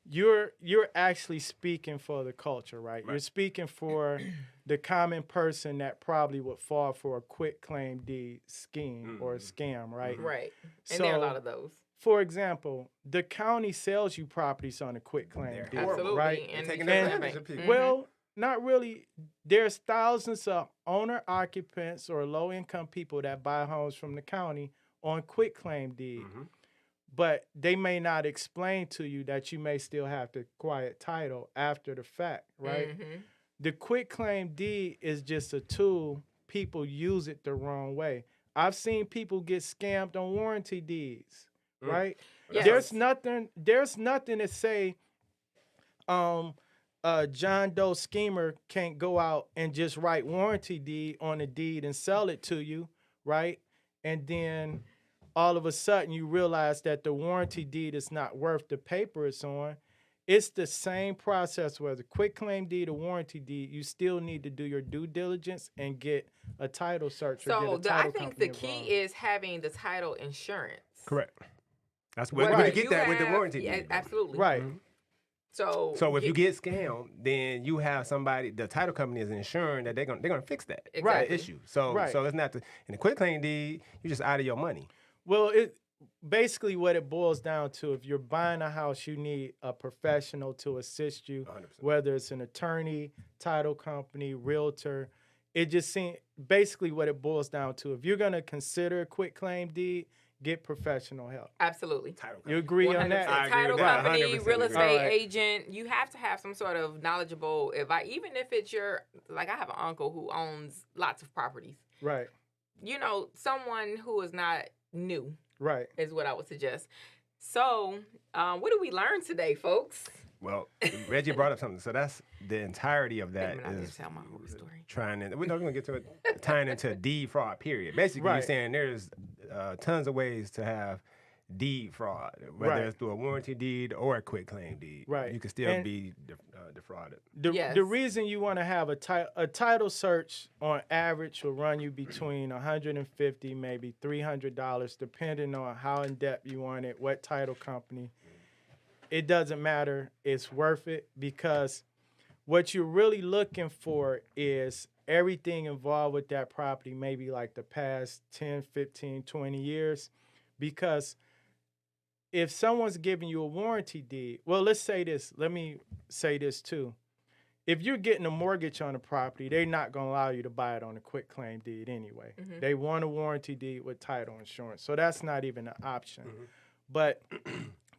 Speaker 2: you're actually speaking for the culture, right? You're speaking for the common person that probably would fall for a quitclaim deed scheme or a scam, right?
Speaker 1: Right. And there are a
Speaker 2: So-
Speaker 1: lot of those.
Speaker 2: For example, the county sells you properties on a quitclaim
Speaker 3: They're
Speaker 2: deed,
Speaker 3: horrible.
Speaker 1: Absolutely.
Speaker 2: right?
Speaker 1: And
Speaker 3: taking
Speaker 1: because
Speaker 3: advantage
Speaker 1: they-
Speaker 3: of people.
Speaker 2: Well, not really. There's thousands of owner occupants or low income people that buy homes from the county on quitclaim deed. But they may not explain to you that you may still have to quiet title after the fact, right? The quitclaim deed is just a tool. People use it the wrong way. I've seen people get scammed on warranty deeds, right?
Speaker 1: Yes.
Speaker 2: There's nothing to say John Doe schemer can't go out and just write warranty deed on a deed and sell it to you, right? And then all of a sudden you realize that the warranty deed is not worth the paper it's on. It's the same process, whether quitclaim deed or warranty deed. You still need to do your due diligence and get a title search. Or
Speaker 1: So
Speaker 2: get a
Speaker 1: I
Speaker 2: title
Speaker 1: think the
Speaker 2: company
Speaker 1: key
Speaker 2: involved.
Speaker 1: is having the title insurance.
Speaker 3: Correct. That's what
Speaker 1: Whether
Speaker 3: you get that with the
Speaker 1: have-
Speaker 3: warranty
Speaker 1: yeah,
Speaker 3: deed.
Speaker 1: absolutely.
Speaker 2: Right.
Speaker 1: So
Speaker 3: if you get scammed, then you have somebody. The title company is ensuring that they're gonna fix that
Speaker 1: Exactly.
Speaker 3: issue. So
Speaker 2: Right.
Speaker 3: so it's not in the quitclaim deed. You're just out of your money.
Speaker 2: Well, it basically what it boils down to. If you're buying a house, you need a professional to assist you,
Speaker 3: 100%.
Speaker 2: whether it's an attorney, title company, realtor. It just seems basically what it boils down to. If you're gonna consider a quitclaim deed, get professional help.
Speaker 1: Absolutely.
Speaker 3: Title
Speaker 2: You
Speaker 3: company.
Speaker 2: agree on
Speaker 1: 100%.
Speaker 2: that?
Speaker 3: I agree
Speaker 1: Title
Speaker 3: with that,
Speaker 1: company,
Speaker 3: 100%
Speaker 1: real
Speaker 3: agree.
Speaker 1: estate
Speaker 2: Alright.
Speaker 1: agent, you have to have some sort of knowledgeable advice. Even if it's like I have an uncle who owns lots of properties.
Speaker 2: Right,
Speaker 1: You know, someone who is not new
Speaker 2: right.
Speaker 1: is what I would suggest. So, what did we learn today, folks?
Speaker 3: Well, Reggie brought up something. So that's the entirety of that
Speaker 1: Wait a minute, I
Speaker 3: is
Speaker 1: didn't tell my whole story.
Speaker 3: trying to. We're not going to get to it. Tying into a deed fraud. Period. Basically,
Speaker 2: Right.
Speaker 3: you're saying there's tons of ways to have deed fraud, whether
Speaker 2: Right.
Speaker 3: it's through a warranty deed or a quitclaim deed.
Speaker 2: Right.
Speaker 3: You can still
Speaker 2: And-
Speaker 3: be defrauded.
Speaker 2: The reason you want to have a title search on average will run you between $150, maybe $300, depending on how in depth you want it, what title company. It doesn't matter. It's worth it because what you're really looking for is everything involved with that property, maybe like the past 10, 15, 20 years. Because if someone's giving you a warranty deed, well, let's say this. Let me say this too. If you're getting a mortgage on a property, they're not going to allow you to buy it on a quitclaim deed anyway.
Speaker 1: Mhm.
Speaker 2: They want a warranty deed with title insurance. So that's not even an option. But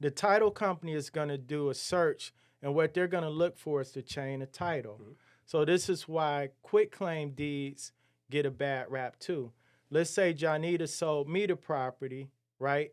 Speaker 2: the title company is going to do a search, and what they're going to look for is the chain of title. So this is why quitclaim deeds get a bad rap too. Let's say Jonnita sold me the property, right?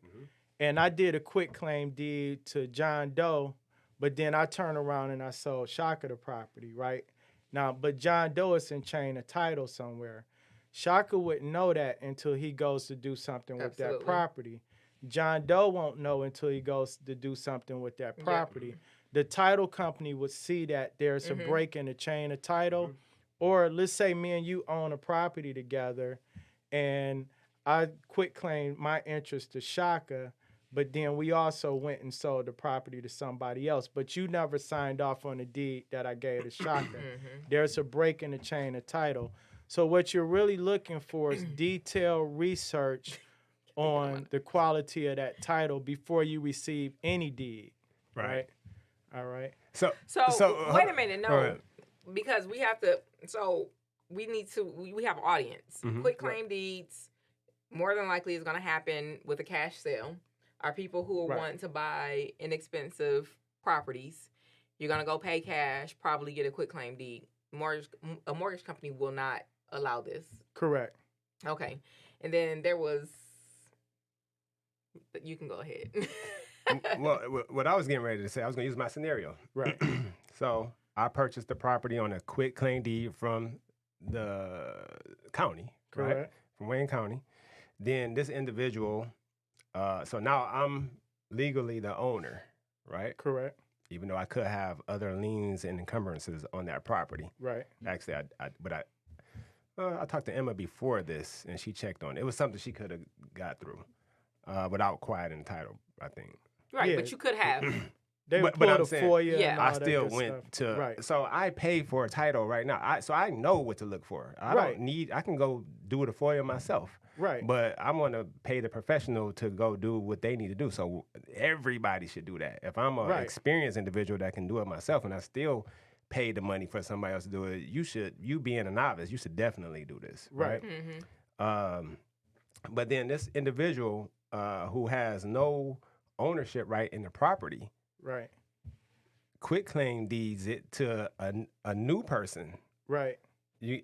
Speaker 2: And I did a quitclaim deed to John Doe, but then I turned around and I sold Shaka the property, right? Now, but John Doe is in chain of title somewhere. Shaka wouldn't know that until he goes to do something with that
Speaker 1: Absolutely.
Speaker 2: property. John Doe won't know until he goes to do something with that
Speaker 1: Yeah.
Speaker 2: property. The title company would see that there's a break in the chain of title. Or let's say me and you own a property together and I quitclaimed my interest to Shaka, but then we also went and sold the property to somebody else. But you never signed off on the deed that I gave to Shaka. There's a break in the chain of title. So what you're really looking for is detailed research on the quality of that title before you receive any deed. Right? All right.
Speaker 1: So wait a minute, no,
Speaker 3: All right.
Speaker 1: because we have to. So we need to. We have an audience. Quitclaim deeds more than likely is going to happen with a cash sale. Are people who are
Speaker 2: Right.
Speaker 1: wanting to buy inexpensive properties. You're going to go pay cash, probably get a quitclaim deed. A mortgage company will not allow this.
Speaker 2: Correct.
Speaker 1: Okay, and then there was. You can go ahead.
Speaker 3: Well, what I was getting ready to say, I was going to use my scenario.
Speaker 2: Right.
Speaker 3: So I purchased the property on a quitclaim deed from the county, right?
Speaker 2: Correct.
Speaker 3: From Wayne County. Then this individual, so now I'm legally the owner, right?
Speaker 2: Correct.
Speaker 3: Even though I could have other liens and encumbrances on that property.
Speaker 2: Right.
Speaker 3: Actually, I talked to Emma before this, and she checked on it. It was something she could have got through without quieting the title, I think.
Speaker 1: Right,
Speaker 2: Yeah.
Speaker 1: but you could have.
Speaker 2: They
Speaker 3: But
Speaker 2: pulled
Speaker 3: I'm
Speaker 2: a
Speaker 3: saying,
Speaker 2: FOIA.
Speaker 1: Yeah.
Speaker 2: and
Speaker 3: I
Speaker 2: all that
Speaker 3: still
Speaker 2: good
Speaker 3: went
Speaker 2: stuff.
Speaker 3: to
Speaker 2: Right.
Speaker 3: so I pay for a title right now. So I know what to look for. I
Speaker 2: Right.
Speaker 3: don't need. I can go do the FOIA myself.
Speaker 2: Right.
Speaker 3: But I'm gonna pay the professional to go do what they need to do. So everybody should do that. If I'm an
Speaker 2: Right.
Speaker 3: experienced individual that can do it myself, and I still pay the money for somebody else to do it, you being a novice, you should definitely do this.
Speaker 2: Right.
Speaker 3: But then this individual who has no ownership right in the property,
Speaker 2: Right.
Speaker 3: quitclaim deeds it to a new person.
Speaker 2: Right.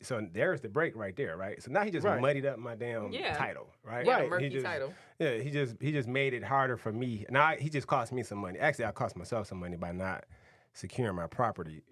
Speaker 3: So there's the break right there, right? So now he just
Speaker 2: Right.
Speaker 3: muddied up my damn
Speaker 1: Yeah.
Speaker 3: title, right?
Speaker 1: Yeah,
Speaker 2: Right.
Speaker 1: murky
Speaker 3: He just,
Speaker 1: title.
Speaker 3: Yeah, he just made it harder for me. Now he just cost me some money. Actually, I cost myself some money by not securing my property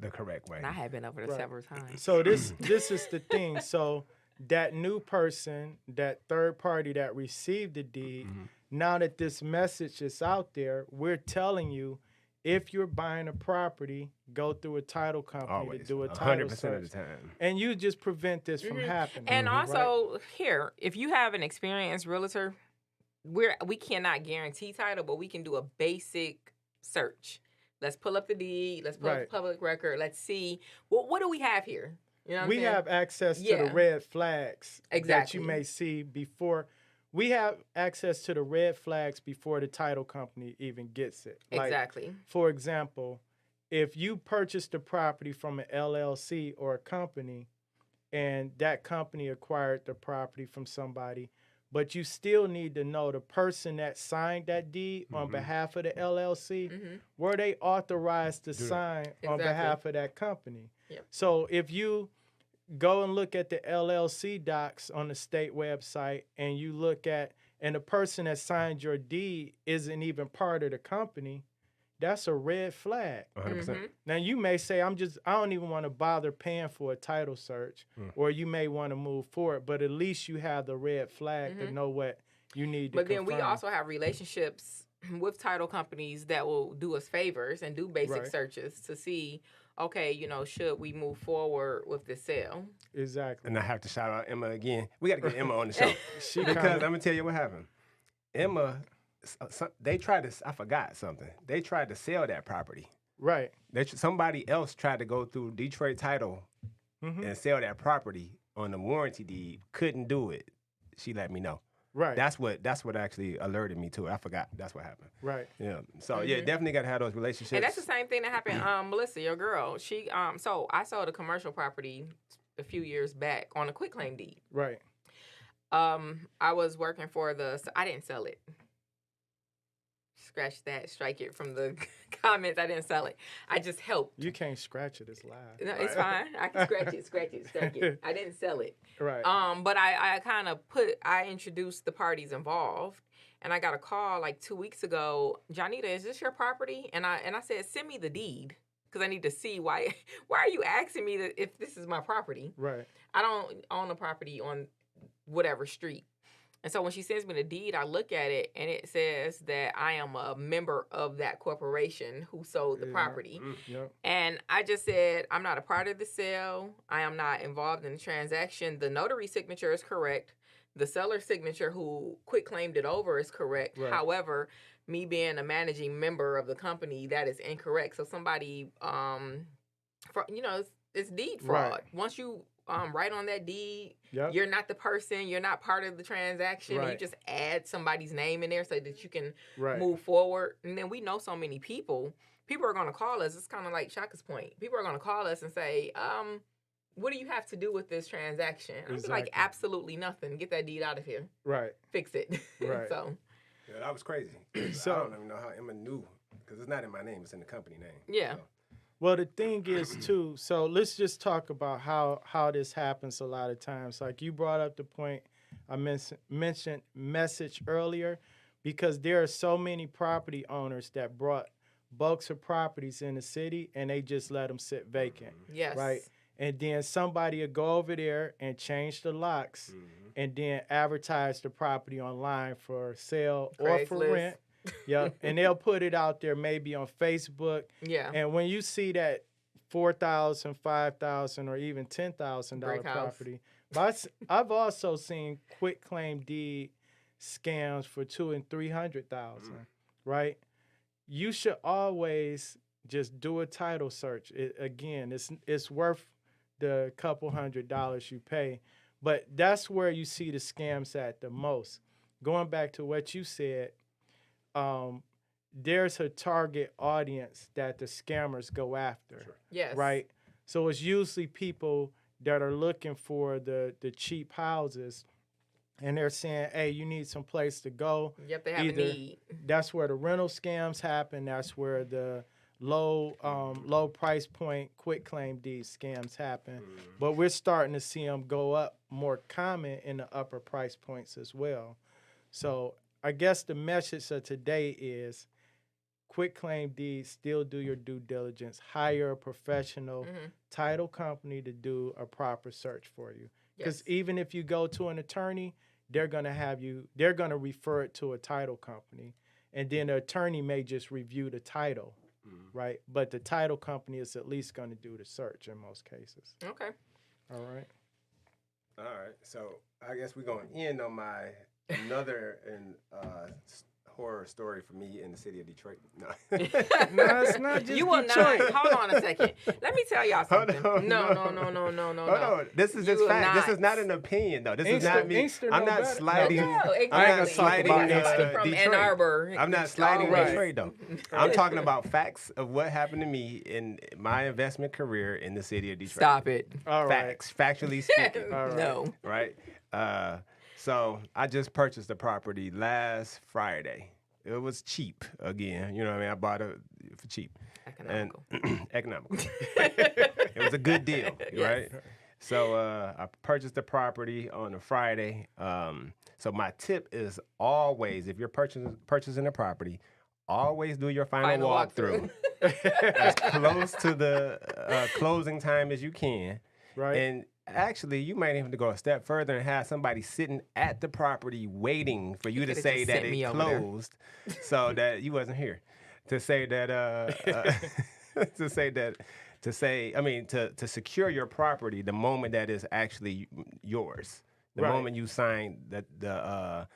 Speaker 3: the correct way.
Speaker 1: And I have been over this
Speaker 2: Right.
Speaker 1: several times.
Speaker 2: So this is the thing. So that new person, that third party that received the deed, now that this message is out there, we're telling you, if you're buying a property, go through a title company
Speaker 3: Always,
Speaker 2: to do a title
Speaker 3: 100% of
Speaker 2: search.
Speaker 3: the time.
Speaker 2: And you just prevent this from happening.
Speaker 1: And
Speaker 2: right?
Speaker 1: also, here, if you have an experienced realtor, we cannot guarantee title, but we can do a basic search. Let's pull up the deed. Let's pull up the
Speaker 2: Right.
Speaker 1: public record. Let's see what do we have here. You know what I'm
Speaker 2: We
Speaker 1: saying?
Speaker 2: have access to
Speaker 1: Yeah.
Speaker 2: the red flags that
Speaker 1: Exactly.
Speaker 2: you may see before. We have access to the red flags before the title company even gets it. Like,
Speaker 1: Exactly.
Speaker 2: for example, if you purchased a property from an LLC or a company, and that company acquired the property from somebody, but you still need to know the person that signed that deed on behalf of the LLC, were they authorized to sign on
Speaker 1: Exactly.
Speaker 2: behalf of that company?
Speaker 1: Yep.
Speaker 2: So if you go and look at the LLC docs on the state website and you look at, and the person that signed your deed isn't even part of the company, that's a red flag.
Speaker 3: 100%.
Speaker 2: Now you may say, I don't even want to bother paying for a title search, or you may want to move forward, but at least you have the red flag to know what you need to
Speaker 1: But then
Speaker 2: confirm.
Speaker 1: we also have relationships with title companies that will do us favors and do basic
Speaker 2: Right.
Speaker 1: searches to see, okay, you know, should we move forward with this sale?
Speaker 2: Exactly.
Speaker 3: And I have to shout out Emma again. We got to get Emma on the show. Because I'm going to tell you what happened. Emma, they tried to, I forgot something. They tried to sell that property.
Speaker 2: Right.
Speaker 3: Somebody else tried to go through Detroit Title and sell that property on the warranty deed. Couldn't do it. She let me know.
Speaker 2: Right.
Speaker 3: That's what actually alerted me to it. I forgot. That's what happened.
Speaker 2: Right.
Speaker 3: Yeah. So yeah, definitely got to have those relationships.
Speaker 1: And that's the same thing that happened. Melissa, your girl, she so I sold a commercial property a few years back on a quitclaim deed.
Speaker 2: Right.
Speaker 1: I was working for I didn't sell it. Scratch that, strike it from the comments. I didn't sell it. I just helped.
Speaker 2: You can't scratch it. It's live.
Speaker 1: No, it's fine. I can scratch it. I didn't sell it.
Speaker 2: Right.
Speaker 1: But I kind of I introduced the parties involved, and I got a call like 2 weeks ago. Jonnita, is this your property? And I said, send me the deed because I need to see why are you asking me if this is my property?
Speaker 2: Right.
Speaker 1: I don't own a property on whatever street. And so when she sends me the deed, I look at it and it says that I am a member of that corporation who sold the property.
Speaker 2: Yep.
Speaker 1: And I just said, I'm not a part of the sale. I am not involved in the transaction. The notary signature is correct. The seller's signature who quitclaimed it over is correct.
Speaker 2: Right.
Speaker 1: However, me being a managing member of the company, that is incorrect. So somebody, it's deed fraud.
Speaker 2: Right.
Speaker 1: Once you write on that deed,
Speaker 2: Yep.
Speaker 1: you're not the person, you're not part of the transaction.
Speaker 2: Right.
Speaker 1: You just add somebody's name in there so that you can
Speaker 2: Right.
Speaker 1: move forward. And then we know so many people. People are going to call us. It's kind of like Shaka's point. People are going to call us and say, what do you have to do with this transaction? I'm
Speaker 2: Exactly.
Speaker 1: like, absolutely nothing. Get that deed out of here.
Speaker 2: Right.
Speaker 1: Fix it.
Speaker 2: Right.
Speaker 1: So,
Speaker 3: Yeah, that was crazy.
Speaker 2: So-
Speaker 3: I don't even know how Emma knew because it's not in my name; it's in the company name.
Speaker 1: yeah.
Speaker 3: So,
Speaker 2: Well, the thing is too. So let's just talk about how this happens a lot of times. Like you brought up the point I mentioned message earlier, because there are so many property owners that brought bulks of properties in the city and they just let them sit vacant.
Speaker 1: Yes.
Speaker 2: Right. And then somebody will go over there and change the locks and then advertise the property online for sale or for
Speaker 1: Craigslist.
Speaker 2: rent. Yep. And they'll put it out there maybe on Facebook.
Speaker 1: Yeah.
Speaker 2: And when you see that $4,000, $5,000, or even $10,000
Speaker 1: Brick house.
Speaker 2: property, but I've also seen quitclaim deed scams for $200,000 and $300,000. Right? You should always just do a title search. Again, it's worth the couple $100 you pay, but that's where you see the scams at the most. Going back to what you said. There's a target audience that the scammers go after,
Speaker 1: Yes.
Speaker 2: right? So it's usually people that are looking for the cheap houses, and they're saying, hey, you need some place to go.
Speaker 1: Yep, they have
Speaker 2: Either
Speaker 1: a need.
Speaker 2: That's where the rental scams happen. That's where the low price point quitclaim deed scams happen. But we're starting to see them go up more common in the upper price points as well. So I guess the message of today is quitclaim deeds, still do your due diligence. Hire a professional title company to do a proper search for you. Because
Speaker 1: Yes.
Speaker 2: even if you go to an attorney, they're going to refer it to a title company. And then the attorney may just review the title, right? But the title company is at least going to do the search in most cases.
Speaker 1: Okay.
Speaker 2: All right.
Speaker 3: all right. So I guess we're going to end on my another and horror story for me in the city of Detroit. No.
Speaker 2: No, it's not just
Speaker 1: You will
Speaker 2: Detroit.
Speaker 1: not. Hold on a second. Let me tell y'all
Speaker 3: Hold
Speaker 1: something.
Speaker 3: on,
Speaker 1: No.
Speaker 3: Hold on. This is
Speaker 1: You
Speaker 3: just
Speaker 1: will
Speaker 3: fact. This
Speaker 1: not.
Speaker 3: is not an opinion, though. This is
Speaker 2: Inkster-
Speaker 3: not me.
Speaker 2: Inkster
Speaker 3: I'm
Speaker 2: know
Speaker 3: not
Speaker 2: better.
Speaker 3: sliding.
Speaker 1: No, exactly.
Speaker 3: I'm not
Speaker 2: talk
Speaker 3: sliding
Speaker 2: about
Speaker 1: Anybody from
Speaker 3: Detroit.
Speaker 1: Ann Arbor.
Speaker 3: I'm not sliding
Speaker 1: All right.
Speaker 3: Detroit, though. I'm talking about facts of what happened to me in my investment career in the city of Detroit.
Speaker 1: Stop it.
Speaker 2: All right.
Speaker 3: Facts, factually speaking.
Speaker 2: All right.
Speaker 1: No.
Speaker 3: Right? So I just purchased the property last Friday. It was cheap again. You know what I mean? I bought it for cheap.
Speaker 1: Economical.
Speaker 3: And economical. It was a good deal, right? So I purchased the property on a Friday. So my tip is always, if you're purchasing a property, always do your final walkthrough as close to the closing time as you can.
Speaker 2: Right.
Speaker 3: And actually, you might even go a step further and have somebody sitting at the property waiting for you to
Speaker 1: could've
Speaker 3: say
Speaker 1: just
Speaker 3: that
Speaker 1: sent me
Speaker 3: it
Speaker 1: over there.
Speaker 3: closed, so that you wasn't here. To say that, to secure your property the moment that is actually yours, the
Speaker 2: Right.
Speaker 3: moment you sign the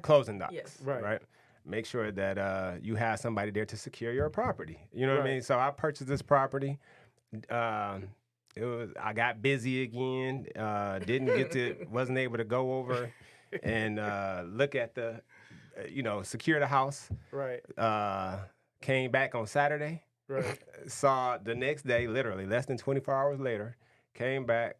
Speaker 3: closing docs,
Speaker 1: Yes.
Speaker 2: Right.
Speaker 3: Make sure that you have somebody there to secure your property. You know what I
Speaker 2: Right.
Speaker 3: mean? So I purchased this property. I got busy again. Wasn't able to go over and look at the, secure the house.
Speaker 2: Right.
Speaker 3: Came back on Saturday.
Speaker 2: Right.
Speaker 3: Saw the next day, literally less than 24 hours later. Came back,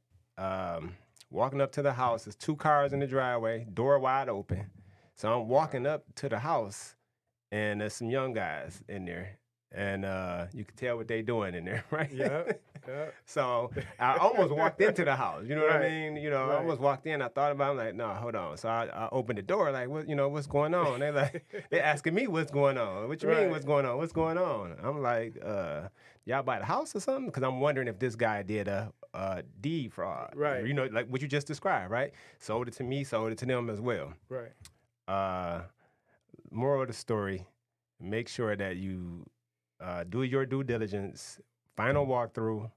Speaker 3: walking up to the house. There's 2 cars in the driveway, door wide open. So I'm walking up to the house, and there's some young guys in there. And you can tell what they doing in there, right?
Speaker 2: Yeah.
Speaker 3: So I almost walked into the house. You know what I
Speaker 2: Right.
Speaker 3: mean? I
Speaker 2: Right.
Speaker 3: almost walked in. I thought about it. I'm like, no, hold on. So I opened the door, like, what's going on? They're asking me what's going on. What you mean,
Speaker 2: Right.
Speaker 3: what's going on? What's going on? I'm like, y'all buy the house or something? Because I'm wondering if this guy did a deed fraud.
Speaker 2: Right.
Speaker 3: Like what you just described, right? Sold it to me, sold it to them as well.
Speaker 2: Right.
Speaker 3: Moral of the story, make sure that you do your due diligence, final walkthrough,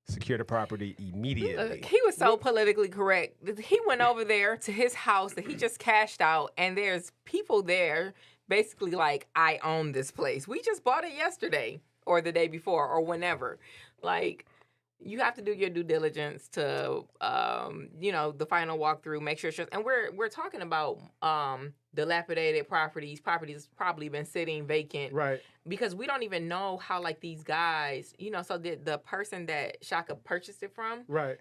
Speaker 3: secure the property immediately.
Speaker 1: Look, he was so politically correct. He went over there to his house that he just cashed out, and there's people there basically like, I own this place. We just bought it yesterday or the day before or whenever. Like, you have to do your due diligence to, the final walkthrough, make sure it's just, and we're talking about dilapidated properties probably been sitting vacant.
Speaker 2: Right.
Speaker 1: Because we don't even know how, like, these guys, so did the person that Shaka purchased it from
Speaker 2: Right.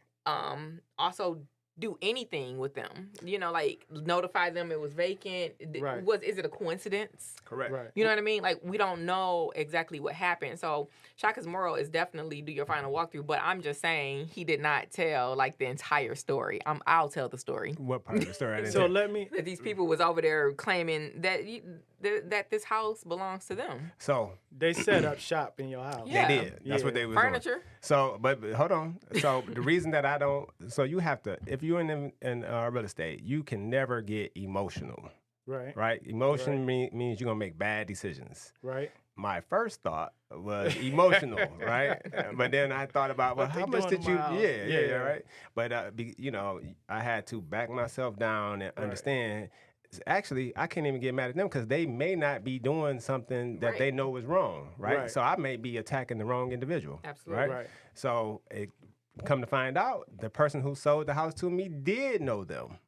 Speaker 1: also do anything with them? Like, notify them it was vacant?
Speaker 2: Right.
Speaker 1: Is it a coincidence?
Speaker 3: Correct.
Speaker 2: Right.
Speaker 1: You know what I mean? Like, we don't know exactly what happened. So Shaka's moral is definitely do your final walkthrough. But I'm just saying he did not tell, like, the entire story. I'll tell the story.
Speaker 3: What part of the story? I didn't
Speaker 2: So
Speaker 3: hear?
Speaker 2: let me.
Speaker 1: That these people was over there claiming that that this house belongs to them.
Speaker 3: So
Speaker 2: They set up shop in your house.
Speaker 1: Yeah.
Speaker 3: they did. That's what they was doing.
Speaker 1: Furniture.
Speaker 3: So, but hold on. So the reason that I don't, so you have to, if you're in real estate, you can never get emotional,
Speaker 2: Right.
Speaker 3: right? Emotion means you're gonna make bad decisions.
Speaker 2: Right.
Speaker 3: My first thought was emotional, right? But then I thought about, well,
Speaker 2: What they
Speaker 3: how much
Speaker 2: doing
Speaker 3: did
Speaker 2: to
Speaker 3: you?
Speaker 2: my house?
Speaker 3: Yeah,
Speaker 2: Yeah.
Speaker 3: right. But I had to back myself down and understand. Actually, I can't even get mad at them because they may not be doing something that they know is wrong, right?
Speaker 2: Right.
Speaker 3: So I may be attacking the wrong individual,
Speaker 1: Absolutely.
Speaker 3: right?
Speaker 2: Right.
Speaker 3: So come to find out, the person who sold the house to me did know them,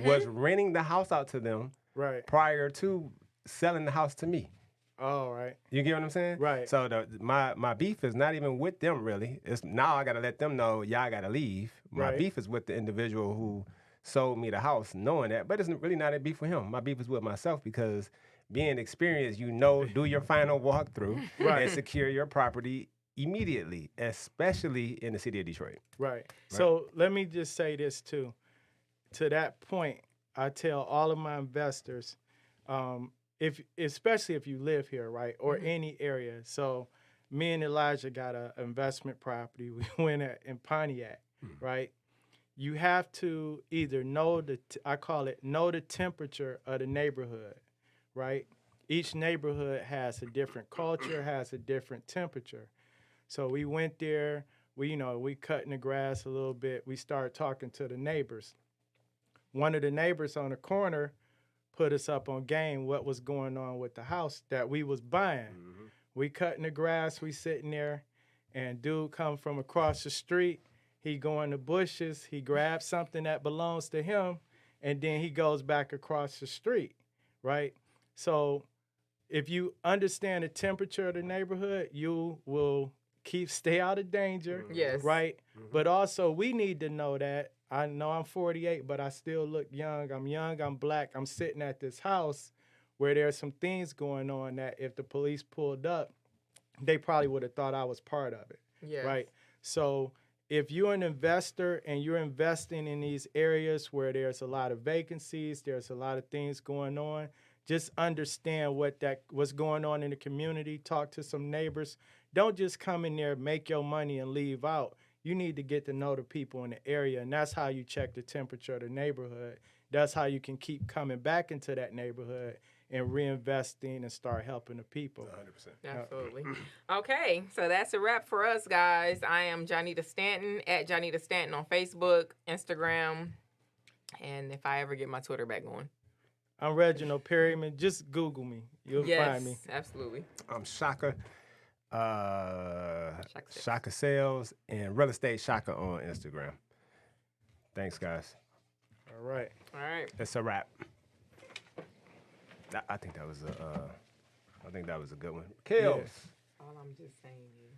Speaker 3: was renting the house out to them
Speaker 2: Right.
Speaker 3: prior to selling the house to me.
Speaker 2: Oh, right.
Speaker 3: You get what I'm saying?
Speaker 2: Right.
Speaker 3: So my beef is not even with them really. It's now I gotta let them know y'all gotta leave. My
Speaker 2: Right.
Speaker 3: beef is with the individual who sold me the house, knowing that. But it's really not a beef with him. My beef is with myself because being experienced, do your final walkthrough
Speaker 2: Right.
Speaker 3: and secure your property immediately, especially in the city of Detroit.
Speaker 2: Right. So let me just say this too. To that point, I tell all of my investors, especially if you live here, right, or any area. So me and Elijah got an investment property. We went in Pontiac, right? You have to either know know the temperature of the neighborhood, right? Each neighborhood has a different culture, has a different temperature. So we went there, we cutting the grass a little bit. We started talking to the neighbors. One of the neighbors on the corner put us up on game what was going on with the house that we was buying.
Speaker 3: Mm-hmm.
Speaker 2: We cutting the grass, we sitting there, and dude come from across the street. He go in the bushes, he grabs something that belongs to him, and then he goes back across the street, right? So if you understand the temperature of the neighborhood, you will stay out of danger,
Speaker 1: Yes.
Speaker 2: right? But also we need to know that, I know I'm 48, but I still look young, I'm black, I'm sitting at this house where there's some things going on that if the police pulled up, they probably would have thought I was part of it,
Speaker 1: Yes.
Speaker 2: right? So if you're an investor and you're investing in these areas where there's a lot of vacancies, there's a lot of things going on, just understand what's going on in the community. Talk to some neighbors. Don't just come in there, make your money, and leave out. You need to get to know the people in the area, and that's how you check the temperature of the neighborhood. That's how you can keep coming back into that neighborhood and reinvesting and start helping the people.
Speaker 3: 100%.
Speaker 1: Absolutely. Okay, so that's a wrap for us, guys. I am Jonnita Stanton at Jonnita Stanton on Facebook, Instagram, and if I ever get my Twitter back going.
Speaker 2: I'm Reginald Perryman. Just Google me. You'll find me.
Speaker 1: Absolutely.
Speaker 3: I'm Shaka.
Speaker 1: Shaka
Speaker 3: Shaka Sales and Real Estate Shaka on Instagram. Thanks, guys.
Speaker 2: All right.
Speaker 1: All right.
Speaker 3: It's a wrap. I think that was a good one. Kills.
Speaker 2: Yeah.
Speaker 1: All I'm just saying is